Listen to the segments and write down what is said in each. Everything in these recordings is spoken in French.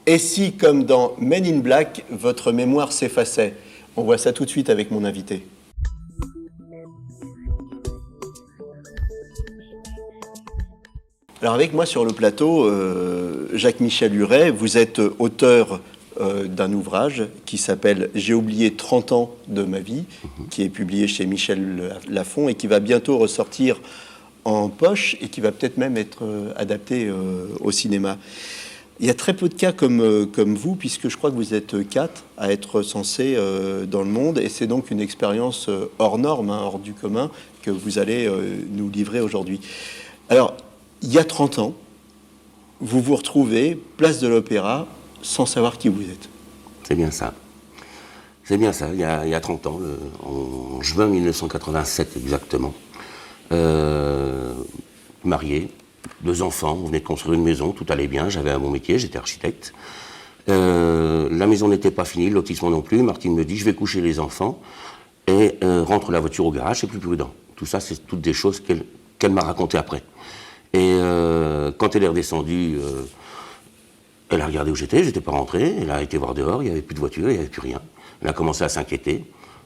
Et si, comme dans Men in Black, votre mémoire s'effaçait? On voit ça tout de suite avec mon invité. Alors avec moi sur le plateau, Jacques-Michel Huret, vous êtes auteur d'un ouvrage qui s'appelle « J'ai oublié 30 ans de ma vie », qui est publié chez Michel Lafon et qui va bientôt ressortir en poche et qui va peut-être même être adapté au cinéma. Il y a très peu de cas comme vous, puisque je crois que vous êtes 4 à être censés dans le monde, et c'est donc une expérience hors norme, hors du commun, que vous allez nous livrer aujourd'hui. Alors, il y a 30 ans, vous vous retrouvez place de l'Opéra sans savoir qui vous êtes. C'est bien ça. C'est bien ça, il y a 30 ans, en juin 1987 exactement. Marié, 2 enfants, on venait de construire une maison, tout allait bien, j'avais un bon métier, j'étais architecte. La maison n'était pas finie, le lotissement non plus. Martine me dit, je vais coucher les enfants et rentre la voiture au garage, c'est plus prudent. Tout ça, c'est toutes des choses qu'elle m'a racontées après. Et quand elle est redescendue, elle a regardé où j'étais pas rentré, elle a été voir dehors, il n'y avait plus de voiture, il n'y avait plus rien. Elle a commencé à s'inquiéter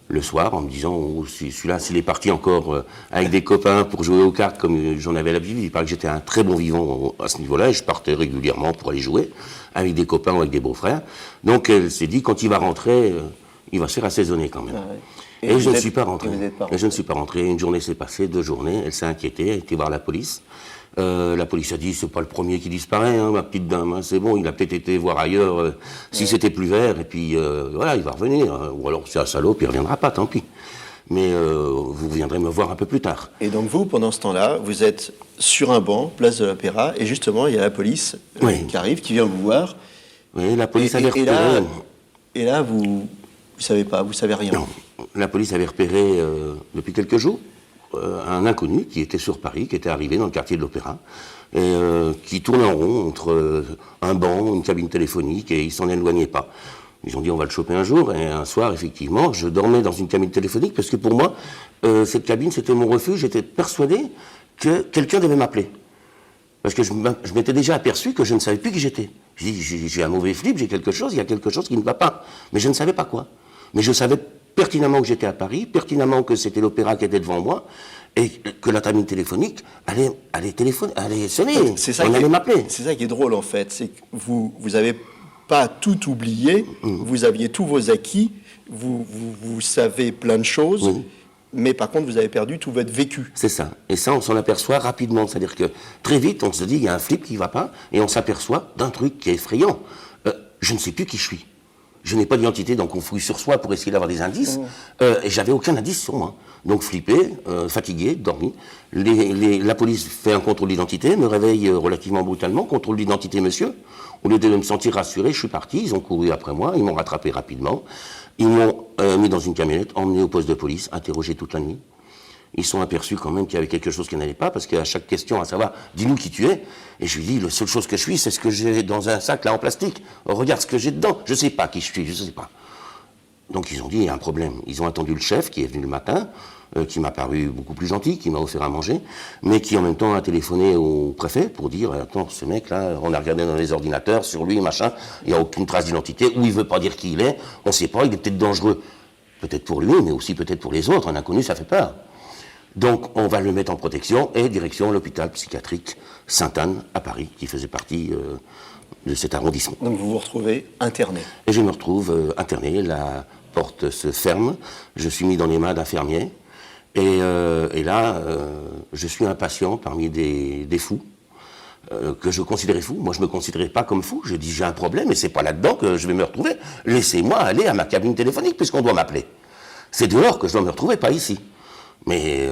le soir en me disant, oh, celui-là, s'il est parti encore avec des copains pour jouer aux cartes comme j'en avais l'habitude, il paraît que j'étais un très bon vivant à ce niveau-là, et je partais régulièrement pour aller jouer avec des copains ou avec des beaux-frères. Donc elle s'est dit, quand il va rentrer, il va se faire assaisonner quand même. Ah ouais. Et je ne suis pas rentré. Et je ne suis pas rentré. Une journée s'est passée, 2 journées, elle s'est inquiétée, elle a été voir la police. La police a dit, c'est pas le premier qui disparaît, hein, ma petite dame, hein, c'est bon, il a peut-être été voir ailleurs si c'était plus vert, et puis voilà, il va revenir. Hein, ou alors c'est un salaud, puis il reviendra pas, tant pis. Mais vous viendrez me voir un peu plus tard. Et donc vous, pendant ce temps-là, vous êtes sur un banc, place de l'Opéra, et justement, il y a la police qui arrive, qui vient vous voir. Oui, la police avait repéré... Et là, vous savez pas, vous savez rien. Non, la police avait repéré depuis quelques jours un inconnu qui était sur Paris, qui était arrivé dans le quartier de l'Opéra, et qui tournait en rond entre un banc, une cabine téléphonique, et il s'en éloignait pas. Ils ont dit on va le choper un jour, et un soir, effectivement, je dormais dans une cabine téléphonique, parce que pour moi, cette cabine, c'était mon refuge, j'étais persuadé que quelqu'un devait m'appeler. Parce que je m'étais déjà aperçu que je ne savais plus qui j'étais. J'ai un mauvais flip, j'ai quelque chose, il y a quelque chose qui ne va pas. Mais je ne savais pas quoi. Mais je savais pertinemment que j'étais à Paris, pertinemment que c'était l'Opéra qui était devant moi, et que la cabine téléphonique allait sonner, on allait m'appeler. C'est ça qui est drôle en fait, c'est que vous n'avez pas tout oublié, vous aviez tous vos acquis, vous savez plein de choses, mais par contre vous avez perdu tout votre vécu. C'est ça, et ça on s'en aperçoit rapidement, c'est-à-dire que très vite on se dit il y a un flip qui ne va pas, et on s'aperçoit d'un truc qui est effrayant. Je ne sais plus qui je suis. Je n'ai pas d'identité, donc on fouille sur soi pour essayer d'avoir des indices. Et j'avais aucun indice sur moi. Donc flippé, fatigué, dormi. La police fait un contrôle d'identité, me réveille relativement brutalement. Contrôle d'identité, monsieur. Au lieu de me sentir rassuré, je suis parti. Ils ont couru après moi, ils m'ont rattrapé rapidement. Ils m'ont mis dans une camionnette, emmené au poste de police, interrogé toute la nuit. Ils sont aperçus quand même qu'il y avait quelque chose qui n'allait pas, parce qu'à chaque question, à savoir, dis-nous qui tu es, et je lui dis, la seule chose que je suis, c'est ce que j'ai dans un sac là en plastique. Oh, regarde ce que j'ai dedans. Je ne sais pas qui je suis, je ne sais pas. Donc ils ont dit, il y a un problème. Ils ont attendu le chef qui est venu le matin, qui m'a paru beaucoup plus gentil, qui m'a offert à manger, mais qui en même temps a téléphoné au préfet pour dire, attends, ce mec là, on a regardé dans les ordinateurs, sur lui, machin, il n'y a aucune trace d'identité, ou il ne veut pas dire qui il est, on ne sait pas, il est peut-être dangereux. Peut-être pour lui, mais aussi peut-être pour les autres. Un inconnu, ça fait peur. Donc, on va le mettre en protection et direction l'hôpital psychiatrique Sainte-Anne à Paris, qui faisait partie de cet arrondissement. Donc, vous vous retrouvez interné. Et je me retrouve interné, la porte se ferme, je suis mis dans les mains d'infirmiers, et là, je suis un patient parmi des fous, que je considérais fous. Moi, je ne me considérais pas comme fou, je dis j'ai un problème, et c'est pas là-dedans que je vais me retrouver. Laissez-moi aller à ma cabine téléphonique, puisqu'on doit m'appeler. C'est dehors que je dois me retrouver, pas ici. Mais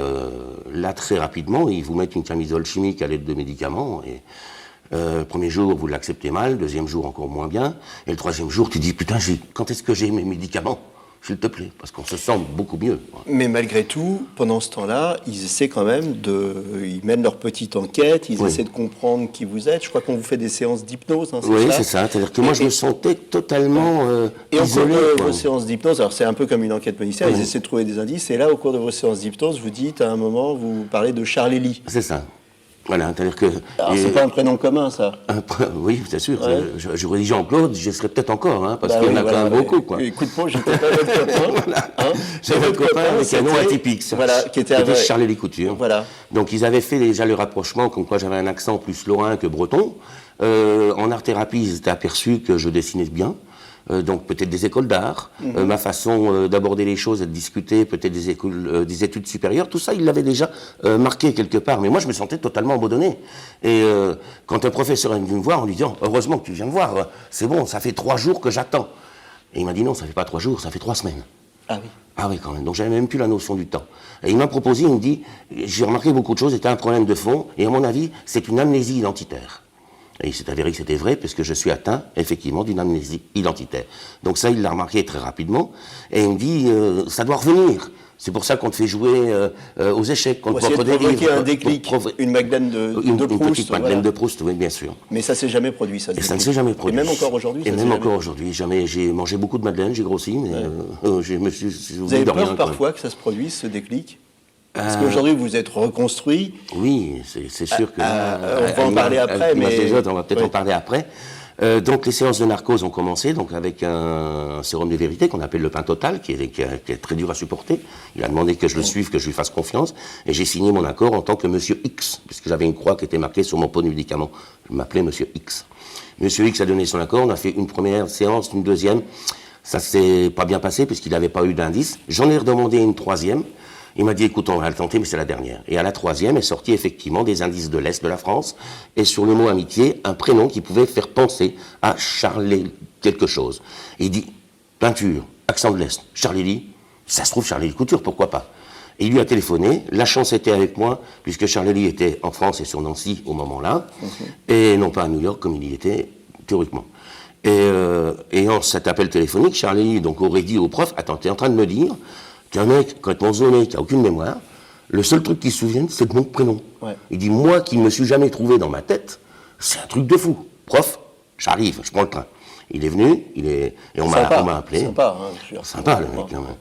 là, très rapidement, ils vous mettent une camisole chimique à l'aide de médicaments. Et premier jour, vous l'acceptez mal. Deuxième jour, encore moins bien. Et le troisième jour, tu dis, putain, quand est-ce que j'ai mes médicaments ? S'il te plaît, parce qu'on se sent beaucoup mieux. Mais malgré tout, pendant ce temps-là, ils essaient quand même ils mènent leur petite enquête, ils essaient de comprendre qui vous êtes. Je crois qu'on vous fait des séances d'hypnose, hein, oui, c'est ça. C'est-à-dire que moi, je me sentais totalement isolé. Et au cours de vos séances d'hypnose, alors c'est un peu comme une enquête policière, ils essaient de trouver des indices. Et là, au cours de vos séances d'hypnose, vous dites, à un moment, vous parlez de Charles Elie. C'est ça. Voilà, c'est-à-dire que... Alors, c'est pas un prénom commun, ça. Oui, c'est sûr. Ouais. J'aurais dit Jean-Claude, je serais peut-être encore, hein, parce Bah qu'il y en oui, a voilà, quand même beaucoup, quoi. Écoute-moi, j'étais pas votre copain. Voilà. Hein. C'est votre copain avec un nom atypique, ça. Voilà, qui était Charles Couture. Voilà. Donc ils avaient fait déjà le rapprochement, comme quoi j'avais un accent plus lorrain que breton. En art-thérapie, ils étaient aperçus que je dessinais bien. Donc peut-être des écoles d'art, ma façon d'aborder les choses et de discuter, peut-être des écoles, des études supérieures, tout ça, il l'avait déjà marqué quelque part. Mais moi, je me sentais totalement abandonné. Et quand un professeur est venu me voir en lui disant « Heureusement que tu viens me voir, c'est bon, ça fait 3 jours que j'attends. » Et il m'a dit « Non, ça fait pas 3 jours, ça fait 3 semaines. » Ah oui. Ah oui, quand même. Donc j'avais même plus la notion du temps. Et il m'a proposé, il me dit « J'ai remarqué beaucoup de choses, c'était un problème de fond, et à mon avis, c'est une amnésie identitaire. » Et il s'est avéré que c'était vrai, parce que je suis atteint, effectivement, d'une amnésie identitaire. Donc ça, il l'a remarqué très rapidement, et il me dit, ça doit revenir. C'est pour ça qu'on te fait jouer aux échecs, qu'on te provoquer des livres. Un déclic, une Madeleine de Proust. Une petite Madeleine de Proust, oui, bien sûr. Mais ça s'est jamais produit, ça. Et ça ne s'est jamais produit. Et même encore aujourd'hui. Et même encore aujourd'hui, jamais. J'ai mangé beaucoup de Madeleine, j'ai grossi, mais je me suis Vous avez peur parfois que ça se produise, ce déclic? Parce qu'aujourd'hui, vous êtes reconstruit. Oui, c'est sûr que... on va en parler après, mais... On va peut-être en parler après. Donc les séances de narcose ont commencé, donc avec un sérum de vérité qu'on appelle le pain total, qui est très dur à supporter. Il a demandé que je le suive, que je lui fasse confiance, et j'ai signé mon accord en tant que Monsieur X, puisque j'avais une croix qui était marquée sur mon pot de médicament. Je m'appelais Monsieur X. Monsieur X a donné son accord, on a fait une première séance, une deuxième. Ça s'est pas bien passé, puisqu'il n'avait pas eu d'indice. J'en ai redemandé une troisième. Il m'a dit, écoute, on va le tenter, mais c'est la dernière. Et à la troisième est sorti effectivement des indices de l'Est de la France, et sur le mot amitié, un prénom qui pouvait faire penser à Charlie quelque chose. Et il dit, peinture, accent de l'Est, Charlie, ça se trouve Charlie Couture, pourquoi pas? Et il lui a téléphoné, la chance était avec moi, puisque Charlie était en France et sur Nancy au moment-là, et non pas à New York comme il y était théoriquement. Et en cet appel téléphonique, Charlie donc aurait dit au prof, attends, t'es en train de me dire qu'un mec complètement zoné, qui n'a aucune mémoire, le seul truc qui se souvient, c'est de mon prénom. Ouais. Il dit, moi qui ne me suis jamais trouvé dans ma tête, c'est un truc de fou. Prof, j'arrive, je prends le train. Il est venu, et on m'a appelé. Sympa, hein, sympa le mec, quand même.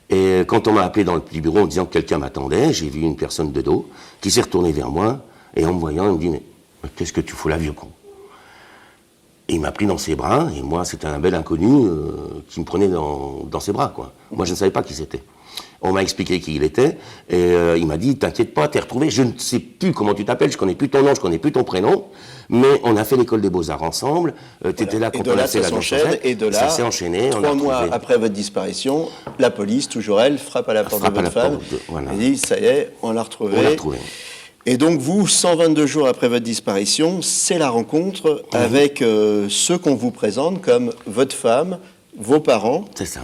Et quand on m'a appelé dans le petit bureau en disant que quelqu'un m'attendait, j'ai vu une personne de dos qui s'est retournée vers moi, et en me voyant, il me dit, mais qu'est-ce que tu fous là, vieux con? Et il m'a pris dans ses bras, et moi, c'était un bel inconnu qui me prenait dans ses bras, quoi. Moi, je ne savais pas qui c'était. On m'a expliqué qui il était, et il m'a dit, t'inquiète pas, t'es retrouvé, je ne sais plus comment tu t'appelles, je connais plus ton nom, je connais plus ton prénom, mais on a fait l'école des Beaux-Arts ensemble, t'étais là quand on a fait la danse. Et de là, ça s'est enchaîné. 3 mois après votre disparition, la police, toujours elle, frappe à la porte de votre femme, et dit, ça y est, on l'a retrouvé. On l'a retrouvé. Et donc vous, 122 jours après votre disparition, c'est la rencontre avec ceux qu'on vous présente comme votre femme, vos parents. C'est ça.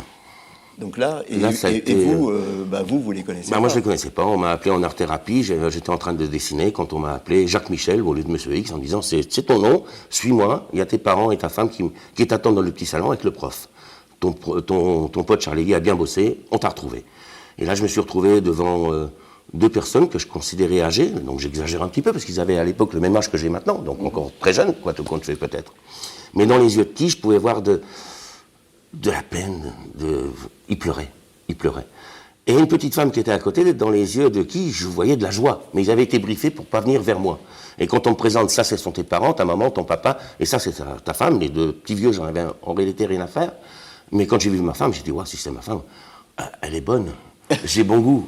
Donc là, vous, vous les connaissez pas. Moi, je les connaissais pas. On m'a appelé en art-thérapie. J'étais en train de dessiner quand on m'a appelé Jacques Michel au lieu de Monsieur X en disant c'est ton nom, suis-moi. Il y a tes parents et ta femme qui t'attendent dans le petit salon avec le prof. Ton pote Charlie a bien bossé. On t'a retrouvé. Et là, je me suis retrouvé devant 2 personnes que je considérais âgées. Donc j'exagère un petit peu parce qu'ils avaient à l'époque le même âge que j'ai maintenant, donc encore très jeunes, quoi, tout compte fait peut-être. Mais dans les yeux de qui je pouvais voir de la peine, il pleurait. Et une petite femme qui était à côté, dans les yeux de qui je voyais de la joie. Mais ils avaient été briefés pour pas venir vers moi. Et quand on me présente, ça, ce sont tes parents, ta maman, ton papa, et ça, c'est ta femme, les 2 petits vieux, j'en avais en réalité rien à faire. Mais quand j'ai vu ma femme, j'ai dit, ouais, si c'est ma femme, elle est bonne, j'ai bon goût.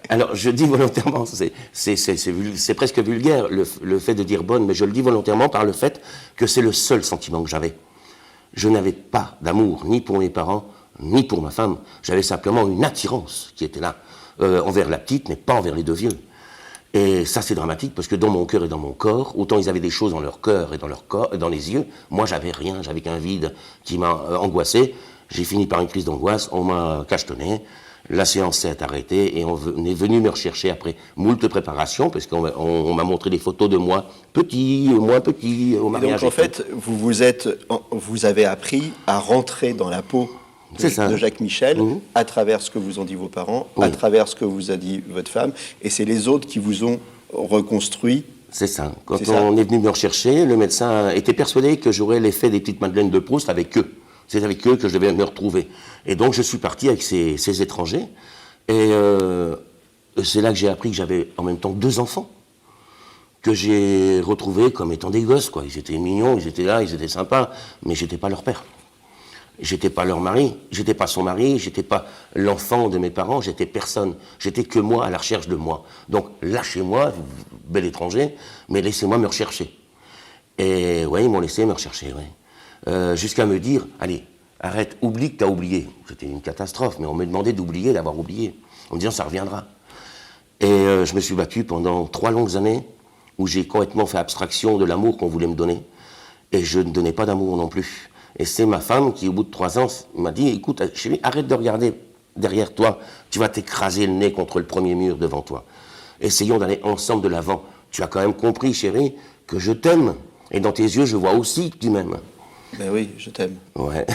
Alors, je dis volontairement, c'est presque vulgaire, le fait de dire bonne, mais je le dis volontairement par le fait que c'est le seul sentiment que j'avais. Je n'avais pas d'amour, ni pour mes parents, ni pour ma femme. J'avais simplement une attirance qui était là, envers la petite, mais pas envers les 2 vieux. Et ça, c'est dramatique, parce que dans mon cœur et dans mon corps, autant ils avaient des choses dans leur cœur et dans leur corps, dans les yeux, moi, j'avais rien, j'avais qu'un vide qui m'a angoissé. J'ai fini par une crise d'angoisse, on m'a cachetonné, la séance s'est arrêtée, et on est venu me rechercher après moult préparations, parce qu'on m'a montré des photos de moi, petit, moins petit, au mariage. Donc en fait, vous avez appris à rentrer dans la peau de Jacques Michel, à travers ce que vous ont dit vos parents, à travers ce que vous a dit votre femme, et c'est les autres qui vous ont reconstruit. C'est ça. Quand on est venu me rechercher, le médecin était persuadé que j'aurais l'effet des petites madeleines de Proust avec eux. C'est avec eux que je devais me retrouver. Et donc je suis parti avec ces étrangers, et c'est là que j'ai appris que j'avais en même temps 2 enfants. que j'ai retrouvés comme étant des gosses, quoi. Ils étaient mignons, ils étaient là, ils étaient sympas, mais j'étais pas leur père. J'étais pas leur mari, j'étais pas son mari, j'étais pas l'enfant de mes parents, j'étais personne. J'étais que moi à la recherche de moi. Donc lâchez-moi, bel étranger, mais laissez-moi me rechercher. Et ouais, ils m'ont laissé me rechercher, ouais. Jusqu'à me dire, allez, arrête, oublie que t'as oublié. C'était une catastrophe, mais on me demandait d'oublier, d'avoir oublié. En me disant, ça reviendra. Et je me suis battu pendant 3 longues années où j'ai complètement fait abstraction de l'amour qu'on voulait me donner. Et je ne donnais pas d'amour non plus. Et c'est ma femme qui, au bout de 3 ans, m'a dit, écoute, chérie, arrête de regarder derrière toi, tu vas t'écraser le nez contre le premier mur devant toi. Essayons d'aller ensemble de l'avant. Tu as quand même compris, chérie, que je t'aime. Et dans tes yeux, je vois aussi que tu m'aimes. Ben oui, je t'aime. Ouais.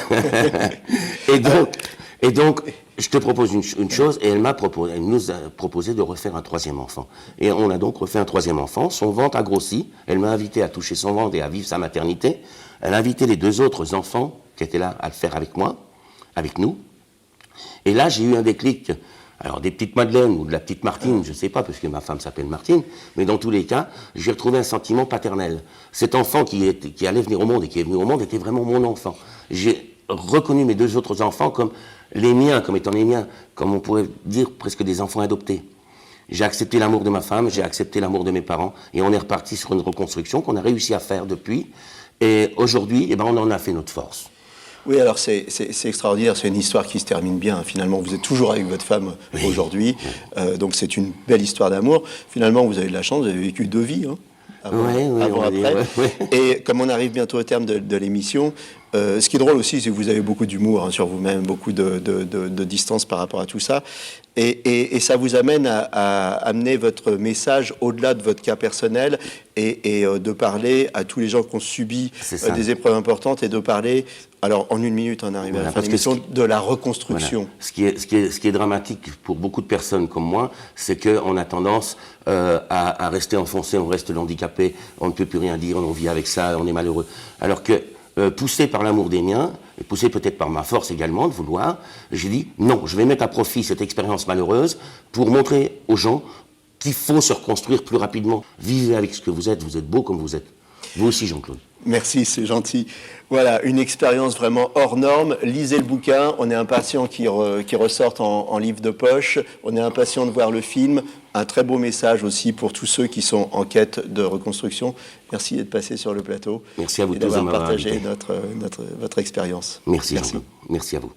et donc, je te propose une chose, et elle nous a proposé de refaire un 3e enfant. Et on a donc refait un 3e enfant. Son ventre a grossi. Elle m'a invité à toucher son ventre et à vivre sa maternité. Elle a invité les 2 autres enfants qui étaient là à le faire avec moi, avec nous. Et là, j'ai eu un déclic. Alors, des petites Madeleines ou de la petite Martine, je ne sais pas, parce que ma femme s'appelle Martine, mais dans tous les cas, j'ai retrouvé un sentiment paternel. Cet enfant qui allait venir au monde et qui est venu au monde était vraiment mon enfant. J'ai reconnu mes 2 autres enfants comme les miens, comme étant les miens, comme on pourrait dire presque des enfants adoptés. J'ai accepté l'amour de ma femme, j'ai accepté l'amour de mes parents, et on est reparti sur une reconstruction qu'on a réussi à faire depuis. Et aujourd'hui, eh ben, on en a fait notre force. Oui, alors c'est extraordinaire, c'est une histoire qui se termine bien. Finalement, vous êtes toujours avec votre femme aujourd'hui, donc c'est une belle histoire d'amour. Finalement, vous avez de la chance, vous avez vécu 2 vies, hein, avant après. Et comme on arrive bientôt au terme de l'émission, ce qui est drôle aussi, c'est que vous avez beaucoup d'humour, hein, sur vous-même, beaucoup de distance par rapport à tout ça. Et ça vous amène à amener votre message au-delà de votre cas personnel et de parler à tous les gens qui ont subi des épreuves importantes et de parler, alors en 1 minute, on arrive à la fin de l'émission, de la reconstruction. Voilà. Ce qui est dramatique pour beaucoup de personnes comme moi, c'est qu'on a tendance à rester enfoncé, on reste handicapé, on ne peut plus rien dire, on vit avec ça, on est malheureux. Alors que poussé par l'amour des miens, et poussé peut-être par ma force également de vouloir, j'ai dit non, je vais mettre à profit cette expérience malheureuse pour montrer aux gens qu'il faut se reconstruire plus rapidement. Vivez avec ce que vous êtes beau comme vous êtes. Vous aussi, Jean-Claude. Merci, c'est gentil. Voilà, une expérience vraiment hors norme. Lisez le bouquin, on est impatient qu'il ressorte en livre de poche, on est impatient de voir le film. Un très beau message aussi pour tous ceux qui sont en quête de reconstruction. Merci d'être passé sur le plateau. Merci à vous et tous d'avoir partagé votre expérience. Merci. Merci à vous.